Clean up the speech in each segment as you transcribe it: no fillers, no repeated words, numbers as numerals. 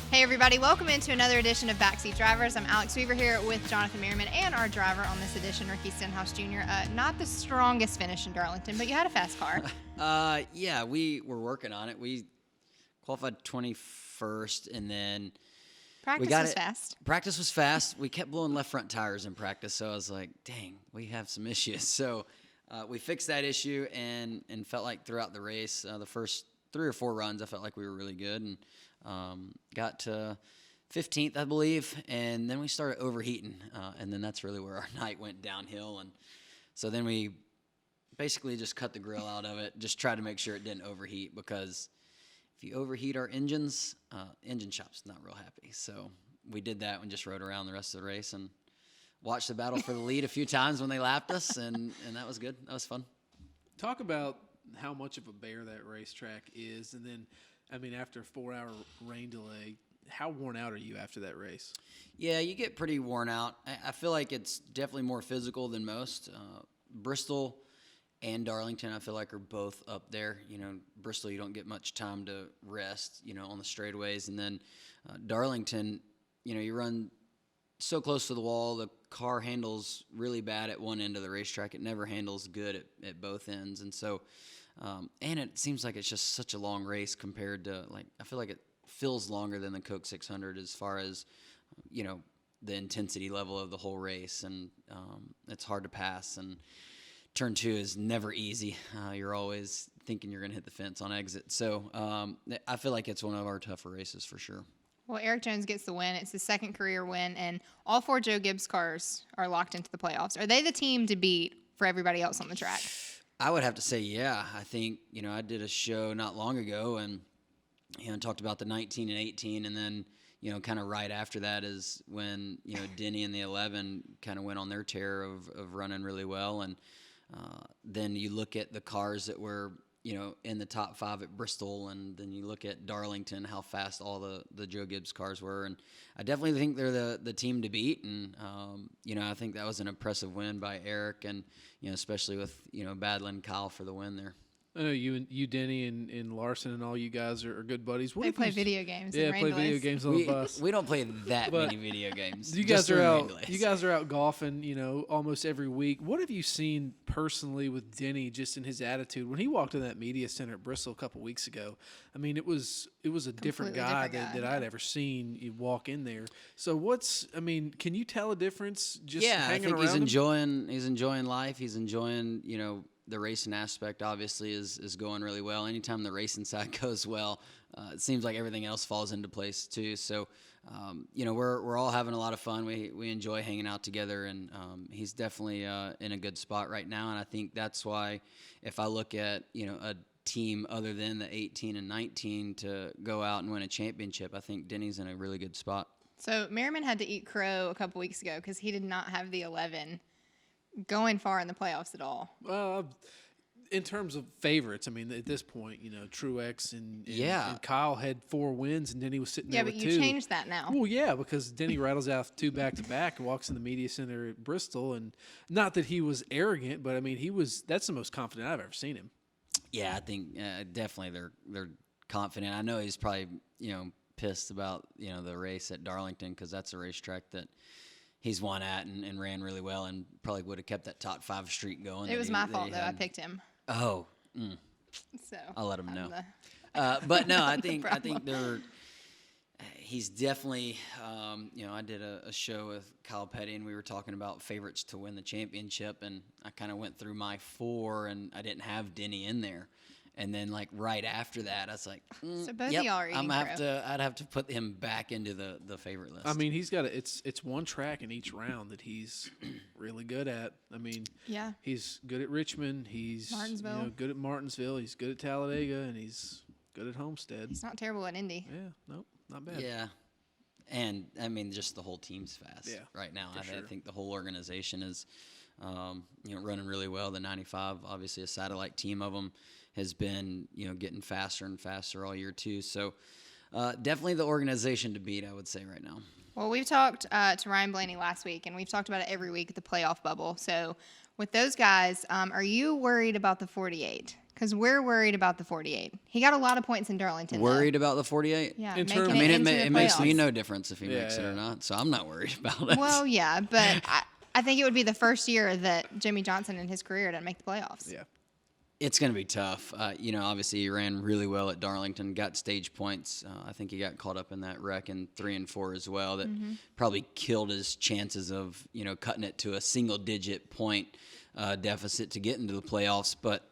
Hey everybody, welcome into another edition of Backseat Drivers. I'm Alex Weaver here with Jonathan Merryman and our driver on this edition, Ricky Stenhouse Jr. Not the strongest finish in Darlington, but you had a fast car. Yeah, we were working on it. We qualified 21st, and then Practice was fast. Practice was fast. We kept blowing left front tires in practice, so I was like, dang, we have some issues. So we fixed that issue and felt like throughout the race, the first 3 or 4 runs, I felt like we were really good, and got to 15th, I believe, and then we started overheating, and then that's really where our night went downhill. And so then we basically just cut the grill out of it, just tried to make sure it didn't overheat, because if you overheat our engines, engine shop's not real happy. So we did that and just rode around the rest of the race and watched the battle for the lead a few times when they lapped us, and that was good. That was fun. Talk about how much of a bear that racetrack is, and then, I mean, after a 4-hour rain delay, how worn out are you after that race? Yeah, you get pretty worn out. I feel like it's definitely more physical than most. Bristol and Darlington, I feel like, are both up there. You know, Bristol, you don't get much time to rest, you know, on the straightaways. And then Darlington, you know, you run so close to the wall. The car handles really bad at one end of the racetrack. It never handles good at both ends. And so, and it seems like it's just such a long race compared to, like, I feel like it feels longer than the Coke 600 as far as, you know, the intensity level of the whole race. And it's hard to pass. And turn 2 is never easy. You're always thinking you're going to hit the fence on exit. So I feel like it's one of our tougher races for sure. Well, Eric Jones gets the win. It's his second career win, and all 4 Joe Gibbs cars are locked into the playoffs. Are they the team to beat for everybody else on the track? I would have to say, yeah. I think, you know, I did a show not long ago and, you know, talked about the 19 and 18, and then, you know, kind of right after that is when, you know, Denny and the 11 kind of went on their tear of running really well. And then you look at the cars that were, you know, in the top 5 at Bristol, and then you look at Darlington, how fast all the Joe Gibbs cars were. And I definitely think they're the team to beat. And, you know, I think that was an impressive win by Eric, and, you know, especially with, you know, battling Kyle for the win there. I know you, Denny, and Larson, and all you guys are good buddies. They play video games. Yeah, play video games on the bus. We don't play that many video games. You guys are out. You guys are out golfing, you know, almost every week. What have you seen personally with Denny, just in his attitude when he walked in that media center at Bristol a couple weeks ago? I mean, it was a different guy that I'd ever seen you walk in there. So can you tell a difference just hanging around? I think he's enjoying life. He's enjoying, you know, the racing aspect obviously is going really well. Anytime the racing side goes well, it seems like everything else falls into place too. So, you know, we're all having a lot of fun. We enjoy hanging out together, and he's definitely in a good spot right now. And I think that's why, if I look at, you know, a team other than the 18 and 19 to go out and win a championship, I think Denny's in a really good spot. So Merriman had to eat crow a couple weeks ago because he did not have the 11 going far in the playoffs at all. In terms of favorites, I mean, at this point, you know, Truex and Kyle had 4 wins, and Denny was sitting there with 2. Yeah, but you changed that now. Well, yeah, because Denny rattles out 2 back-to-back and walks in the media center at Bristol, and not that he was arrogant, but, I mean, that's the most confident I've ever seen him. Yeah, I think definitely they're confident. I know he's probably, you know, pissed about, you know, the race at Darlington, because that's a racetrack that he's won at and ran really well, and probably would have kept that top 5 streak going. It was my fault, though. I picked him. Oh. So I'll let him know. But no, I think he's definitely, you know, I did a show with Kyle Petty, and we were talking about favorites to win the championship, and I kind of went through my 4, and I didn't have Denny in there. And then, like, right after that, I was like, so both of y'all are eating crow. I'd have to put him back into the favorite list. I mean, he's got it's one track in each round that he's really good at. I mean, yeah, he's good at Richmond. He's Martinsville. You know, good at Martinsville. He's good at Talladega, and he's good at Homestead. He's not terrible at Indy. Yeah, nope, not bad. Yeah. And, I mean, just the whole team's fast right now. I think the whole organization is, you know, running really well. The 95, obviously a satellite team of them, has been, you know, getting faster and faster all year too. So definitely the organization to beat, I would say, right now. Well, we've talked to Ryan Blaney last week, and we've talked about it every week at the playoff bubble. So with those guys, are you worried about the 48? Because we're worried about the 48. He got a lot of points in Darlington. Worried about the 48? Yeah, In making terms- it I mean, into it the makes me playoffs. no difference if he Yeah, makes it yeah. or not, so I'm not worried about it. Well, yeah, but I think it would be the first year that Jimmy Johnson in his career didn't make the playoffs. Yeah. It's going to be tough. Obviously he ran really well at Darlington, got stage points. I think he got caught up in that wreck in 3 and 4 as well. That probably killed his chances of, cutting it to a single-digit point deficit to get into the playoffs. But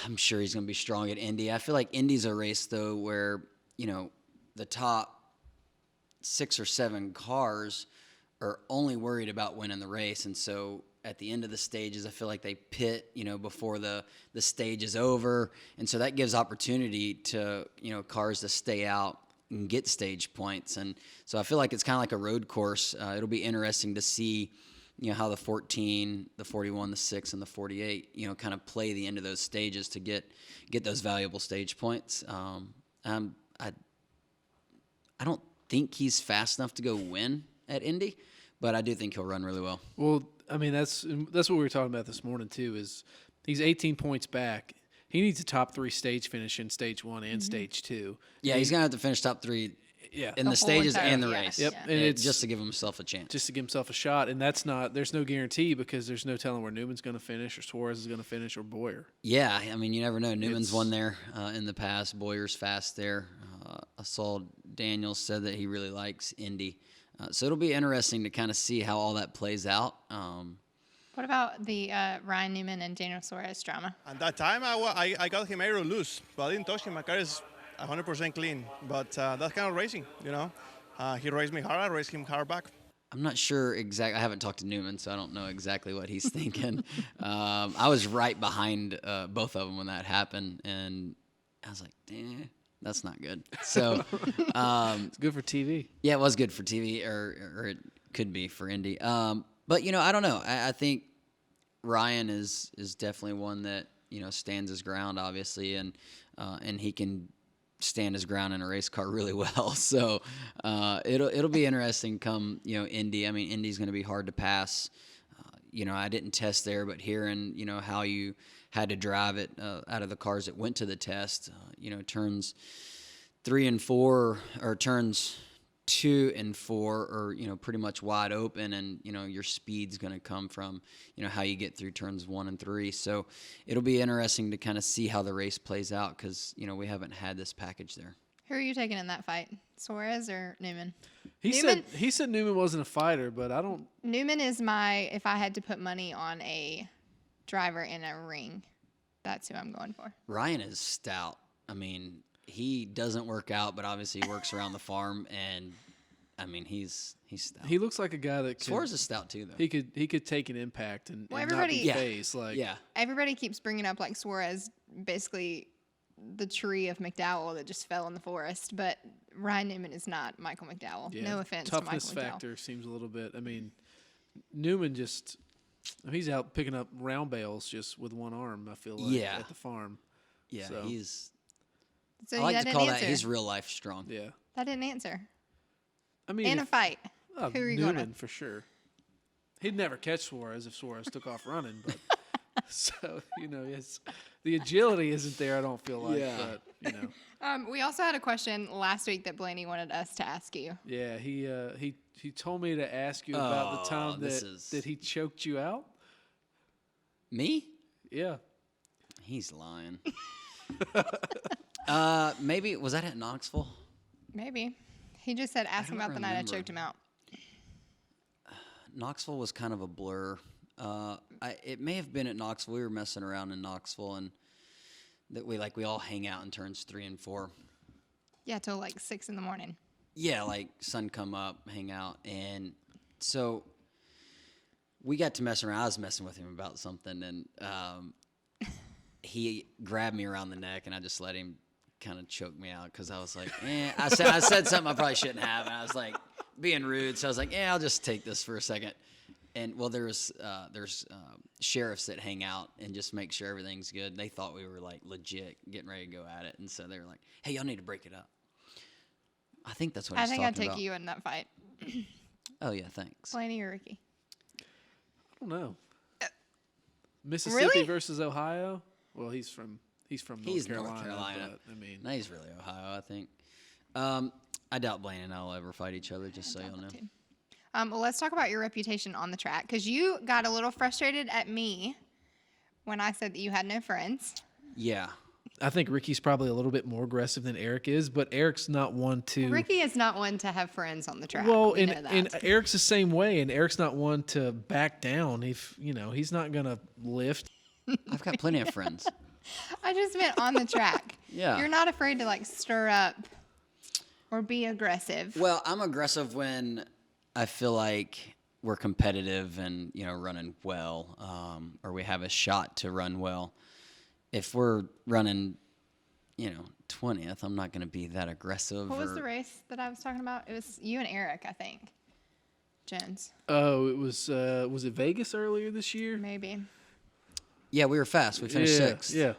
I'm sure he's going to be strong at Indy. I feel like Indy's a race, though, where, the top 6 or 7 cars are only worried about winning the race. And so at the end of the stages, I feel like they pit, before the stage is over. And so that gives opportunity to, cars to stay out and get stage points. And so I feel like it's kind of like a road course. It'll be interesting to see, how the 14, the 41, the 6, and the 48, kind of play the end of those stages to get those valuable stage points. I don't think he's fast enough to go win at Indy, but I do think he'll run really well. Well, I mean, that's what we were talking about this morning too. Is he's 18 points back. He needs a top 3 stage finish in stage 1 and stage 2. Yeah, he's gonna have to finish top 3 Yeah, in The the whole stages entire- and the yeah, race. Yep, yeah. and it's just to give himself a chance. just to give himself a shot, and there's no guarantee because there's no telling where Newman's going to finish or Suarez is going to finish or Boyer. Yeah, I mean, you never know. Newman's won there in the past. Boyer's fast there. I saw Daniels said that he really likes Indy. So it'll be interesting to kind of see how all that plays out. What about the Ryan Newman and Daniel Suarez drama? At that time, I got him aero loose, but I didn't touch him. My car is 100% clean. But that's kind of racing, He raced me hard, I raced him hard back. I'm not sure exactly. I haven't talked to Newman, so I don't know exactly what he's thinking. I was right behind both of them when that happened, and I was like, that's not good. So It's good for TV. yeah, it was good for TV, or it could be for Indy. But I don't know. I think Ryan is definitely one that stands his ground, obviously, and he can stand his ground in a race car really well. So it'll be interesting come Indy. I mean, Indy's going to be hard to pass. I didn't test there, but hearing how you had to drive it out of the cars that went to the test, turns 3 and 4 or turns 2 and 4 are pretty much wide open, and your speed's going to come from how you get through turns 1 and 3. So it'll be interesting to kind of see how the race plays out because we haven't had this package there. Who are you taking in that fight, Suarez or Newman? He Newman- said Newman wasn't a fighter, but I don't. Newman is if I had to put money on a driver in a ring, that's who I'm going for. Ryan is stout. I mean, he doesn't work out, but obviously he works around the farm, and I mean he's stout. He looks like a guy that Suarez is stout too, though. he could take an impact and not everybody- be Yeah. phased. Like Yeah, Everybody keeps bringing up like Suarez, basically the tree of McDowell that just fell in the forest, but Ryan Newman is not Michael McDowell. yeah, No offense to toughness Michael McDowell. factor seems a little bit. I mean, Newman he's out picking up round bales just with one arm. I feel like Yeah. at the farm. yeah, So- he's. So I like that to didn't call answer. that he's real life strong. Yeah, That didn't answer. I mean, In a fight. Oh, Who are you going Newman with? for sure. He'd never catch Suarez if Suarez took off running, but so the agility isn't there. I don't feel like, Yeah. but We also had a question last week that Blaney wanted us to ask you. yeah, he told me to ask you about the time that he choked you out. Me? Yeah, He's lying. Maybe was that at Knoxville? Maybe. He just said ask him don't about the night I remember. choked him out. Knoxville was kind of a blur. It may have been at Knoxville. We were messing around in Knoxville, and that we all hang out in turns 3 and 4. Yeah, till like 6 in the morning. Yeah, like sun come up, hang out, and so we got to mess around. I was messing with him about something, and he grabbed me around the neck, and I just let him kind of choke me out because I was like, I said something I probably shouldn't have, and I was like being rude, so I was like, I'll just take this for a second. And well, there's sheriffs that hang out and just make sure everything's good. They thought we were like legit getting ready to go at it, and so they were like, "Hey, y'all need to break it up." I think that's what I he's think talking I'd take about. you in that fight. Oh yeah, thanks. Blaney or Ricky? I don't know. Mississippi really? versus Ohio. Well, he's from He's North North Carolina. But, I mean, No, he's really Ohio, I think. I doubt Blaine and I will ever fight each other, just so you'll know. Well, let's talk about your reputation on the track, because you got a little frustrated at me when I said that you had no friends. Yeah. I think Ricky's probably a little bit more aggressive than Eric is, but Eric's not one to. Ricky is not one to have friends on the track. Well, We know and that. Eric's the same way, and Eric's not one to back down. If he's not gonna lift. I've got plenty of friends. I just meant on the track. Yeah. You're not afraid to like stir up or be aggressive. Well, I'm aggressive when I feel like we're competitive and, running well, or we have a shot to run well. If we're running, 20th, I'm not going to be that aggressive. What was the race that I was talking about? It was you and Eric, I think. Jones. Oh, it was it Vegas earlier this year? Maybe. Yeah, we were fast. We finished sixth. Yeah.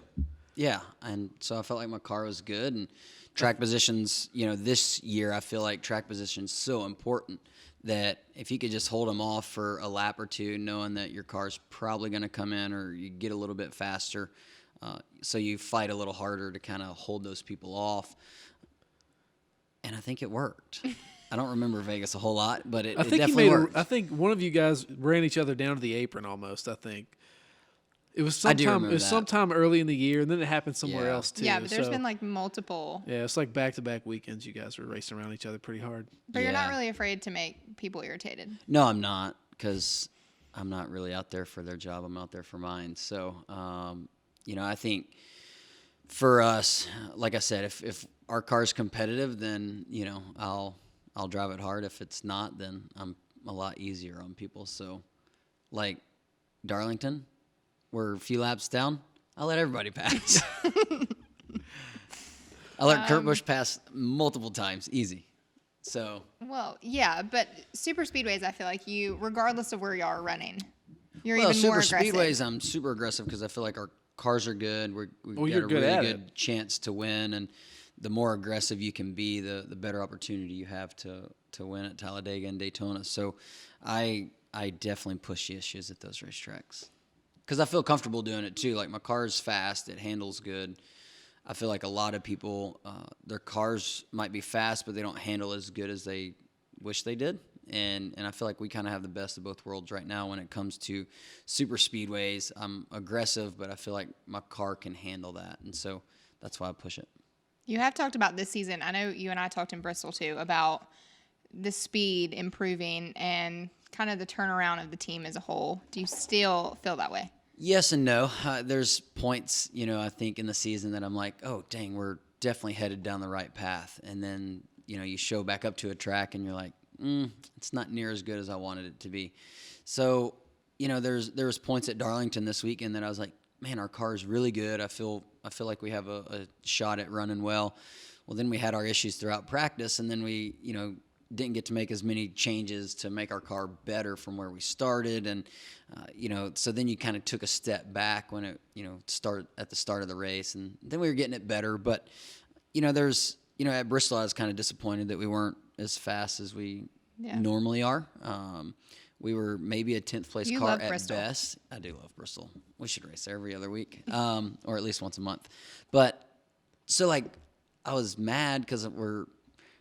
Yeah, and so I felt like my car was good, and track positions, this year I feel like track position's so important that if you could just hold them off for a lap or two, knowing that your car's probably going to come in or you get a little bit faster, so you fight a little harder to kind of hold those people off. And I think it worked. I don't remember Vegas a whole lot, but it definitely worked. I think one of you guys ran each other down to the apron almost, I think. It was I do sometime. remember It was that. sometime early in the year, and then it happened somewhere Yeah. else too. Yeah, but there's so- been like multiple. Yeah, it's like back-to-back weekends. You guys were racing around each other pretty hard. But you're not Yeah. really afraid to make people irritated. No, I'm not, because I'm not really out there for their job. I'm out there for mine. So, I think for us, like I said, if our car's competitive, then, I'll drive it hard. If it's not, then I'm a lot easier on people. So, like Darlington, we're a few laps down. I'll let everybody pass. I let Kurt Busch pass multiple times, easy. So, Well, yeah, but super speedways, I feel like you, regardless of where you are running, you're well, even more super aggressive. speedways, I'm super aggressive because I feel like our cars are good. We've got you're a good really at good it. chance to win, and the more aggressive you can be, the better opportunity you have to win at Talladega and Daytona. So, I definitely push the issues at those racetracks because I feel comfortable doing it too. Like my car's fast, it handles good. I feel like a lot of people, their cars might be fast, but they don't handle as good as they wish they did. And I feel like we kind of have the best of both worlds right now when it comes to super speedways. I'm aggressive, but I feel like my car can handle that. And so that's why I push it. You have talked about this season. I know you and I talked in Bristol too about the speed improving and kind of the turnaround of the team as a whole. Do you still feel that way? Yes and no. There's points, I think in the season that I'm like, oh, dang, we're definitely headed down the right path. And then, you show back up to a track and you're like, it's not near as good as I wanted it to be. So, there was points at Darlington this weekend that I was like, man, our car is really good. I feel like we have a shot at running well. Well, then we had our issues throughout practice, and then we, didn't get to make as many changes to make our car better from where we started. And, so then you kind of took a step back when it, started at the start of the race, and then we were getting it better. But, at Bristol, I was kind of disappointed that we weren't as fast as we normally are. We were maybe a 10th place You car love at Bristol. best. I do love Bristol. We should race there every other week, or at least once a month. But so I was mad because we're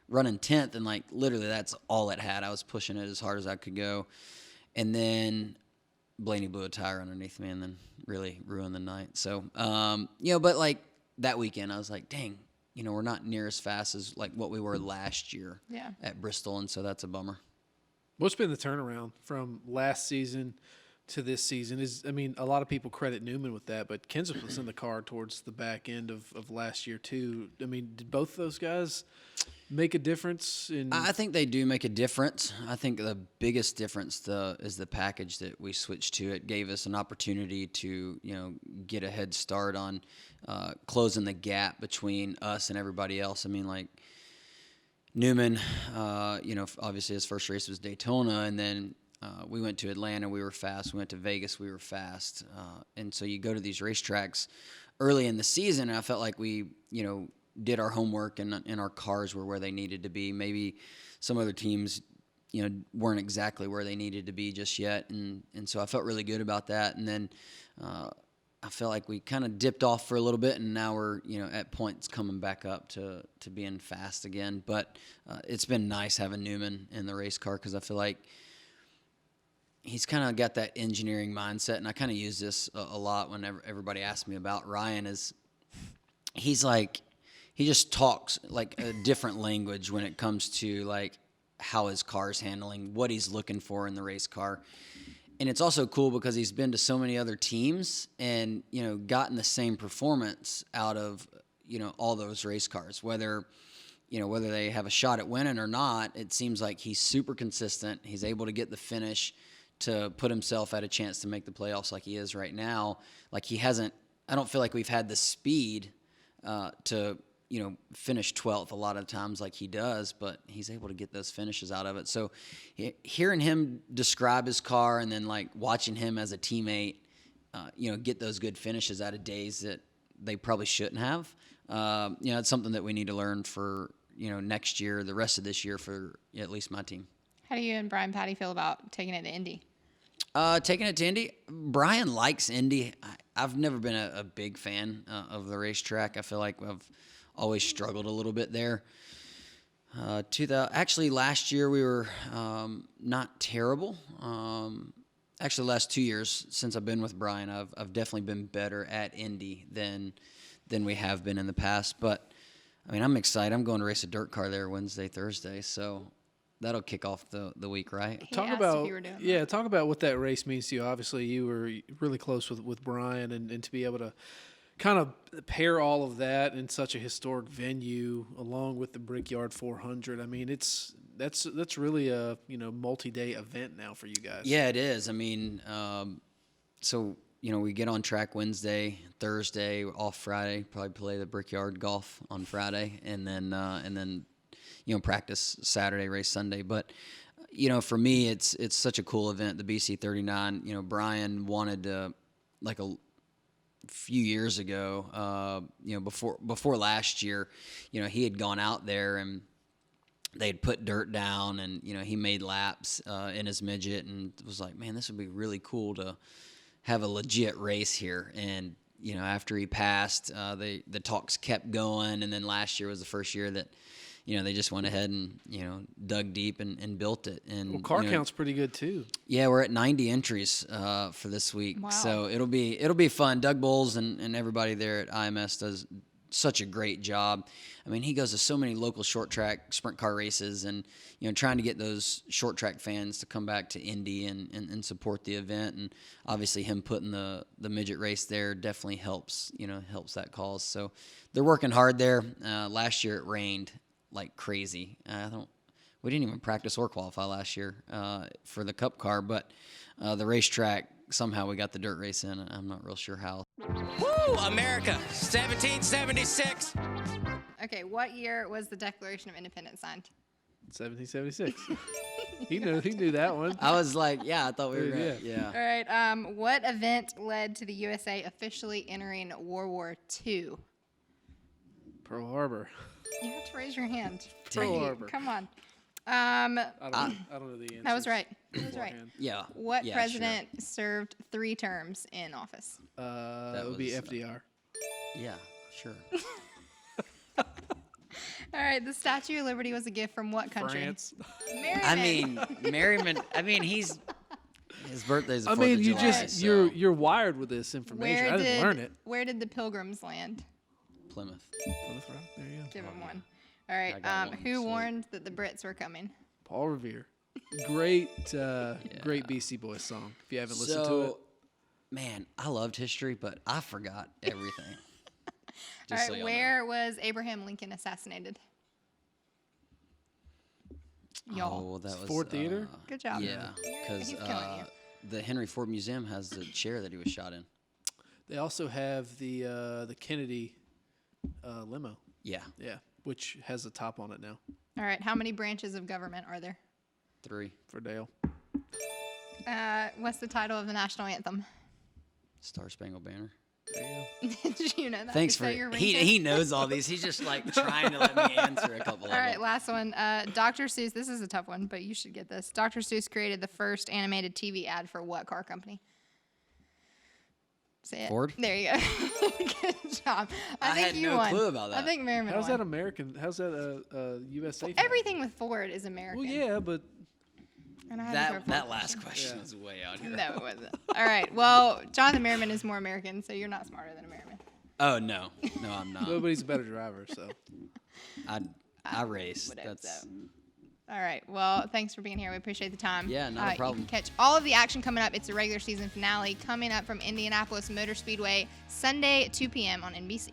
running 10th, and literally that's all it had. I was pushing it as hard as I could go, and then Blaney blew a tire underneath me, and then really ruined the night. So but that weekend I was like, dang, we're not near as fast as what we were last year at Bristol, and so that's a bummer. What's been the turnaround from last season to this season? A lot of people credit Newman with that, but Kenseth was in the car towards the back end of last year too. Did both those guys make a difference? I think they do make a difference. I think the biggest difference is the package that we switched to. It gave us an opportunity to get a head start on closing the gap between us and everybody else. Newman, obviously his first race was Daytona, and then we went to Atlanta, we were fast. We went to Vegas, we were fast. And so you go to these racetracks early in the season, and I felt like we, did our homework and our cars were where they needed to be. Maybe some other teams, weren't exactly where they needed to be just yet. And so I felt really good about that. And then I feel like we kind of dipped off for a little bit, and now we're, at points coming back up to being fast again. But it's been nice having Newman in the race car because I feel like he's kind of got that engineering mindset, and I kind of use this a lot whenever everybody asks me about Ryan. He just talks like a different language when it comes to like how his car's handling, what he's looking for in the race car. And it's also cool because he's been to so many other teams and, gotten the same performance out of, all those race cars, whether they have a shot at winning or not. It seems like he's super consistent. He's able to get the finish to put himself at a chance to make the playoffs like he is right now. Like I don't feel like we've had the speed to, finish 12th a lot of times like he does, but he's able to get those finishes out of it. So hearing him describe his car and then like watching him as a teammate, get those good finishes out of days that they probably shouldn't have, it's something that we need to learn for, next year, the rest of this year for at least my team. How do you and Brian Patty feel about taking it to Indy? Taking it to Indy, Brian likes Indy. I've never been a big fan of the racetrack. I feel like I've always struggled a little bit there. Actually, last year we were not terrible. Actually, the last 2 years since I've been with Brian, I've definitely been better at Indy than we have been in the past. But I mean, I'm excited. I'm going to race a dirt car there Wednesday, Thursday, so that'll kick off the week, right? Talk about what that race means to you. Obviously, you were really close with Brian, and to be able to kind of pair all of that in such a historic venue along with the Brickyard 400. I mean, that's really a multi-day event now for you guys. Yeah, it is. I mean, so we get on track Wednesday, Thursday, off Friday. Probably play the Brickyard golf on Friday, and then practice Saturday, race Sunday. But for me, it's such a cool event, the BC 39. Brian wanted to, like a few years ago, before last year, he had gone out there and they had put dirt down, and he made laps in his midget, and was like, man, this would be really cool to have a legit race here. And after he passed, the talks kept going, and then last year was the first year that they just went ahead and dug deep and built it. And car count's pretty good too. Yeah, we're at 90 entries for this week. Wow. So it'll be fun. Doug Bowles and everybody there at IMS does such a great job. I mean, he goes to so many local short track sprint car races, and trying to get those short track fans to come back to Indy and support the event. And obviously him putting the midget race there definitely helps that cause. So they're working hard there. Last year it rained like crazy. We didn't even practice or qualify last year for the Cup car, but the racetrack, somehow we got the dirt race in. I'm not real sure how. Woo! America, 1776. Okay, what year was the Declaration of Independence signed? 1776. He knew that one. I was like, yeah, I thought we were right. Yeah. All right. What event led to the USA officially entering World War II? Pearl Harbor. You have to raise your hand. Pearl Harbor. Come on. I don't know the answer. That was right. That was right. Yeah. What president served 3 terms in office? That would be FDR. Yeah, sure. All right. The Statue of Liberty was a gift from what country? France. Merryman. Merryman. His birthday's the 4th I mean, of you July, just so. you're wired with this information. I didn't learn it. Where did the Pilgrims land? Plymouth. Plymouth Rock. There you go. Give him one. All right. I got one, Who sweet. warned that the Brits were coming? Paul Revere. Great BC Boys song. If you haven't listened to it. Man, I loved history, but I forgot everything. All right. Where was Abraham Lincoln assassinated? Y'all. Oh, that was Ford Theater? Good job. Yeah, because He's killing you. the Henry Ford Museum has the chair that he was shot in. They also have the Kennedy limo. Yeah, Yeah, which has a top on it now All right. How many branches of government are there? 3. for Dale. What's the title of the national anthem? Star Spangled Banner. There you go. Did you know that? Thanks Is for that your he ringtone? he knows all these. He's just like trying to let me answer a couple All of right, them. last one. Dr. Seuss. This is a tough one, but you should get this. Dr. Seuss created the first animated TV ad for what car company? Say it. Ford? There you go. Good job. I think had you no won. clue about I that. think Merriman How's won. that American? How's that USA? thing? Everything with Ford is American. Well, yeah, but And I had to throw That Ford last question. question was way out here. No, it wasn't. All right. Well, Jonathan Merryman is more American, so you're not smarter than a Merryman. Oh no, I'm not. nobody's a better driver. So I race. Would hope That's so. All right. Well, thanks for being here. We appreciate the time. Yeah, not a problem. You can catch all of the action coming up. It's the regular season finale coming up from Indianapolis Motor Speedway Sunday, 2 p.m. on NBC.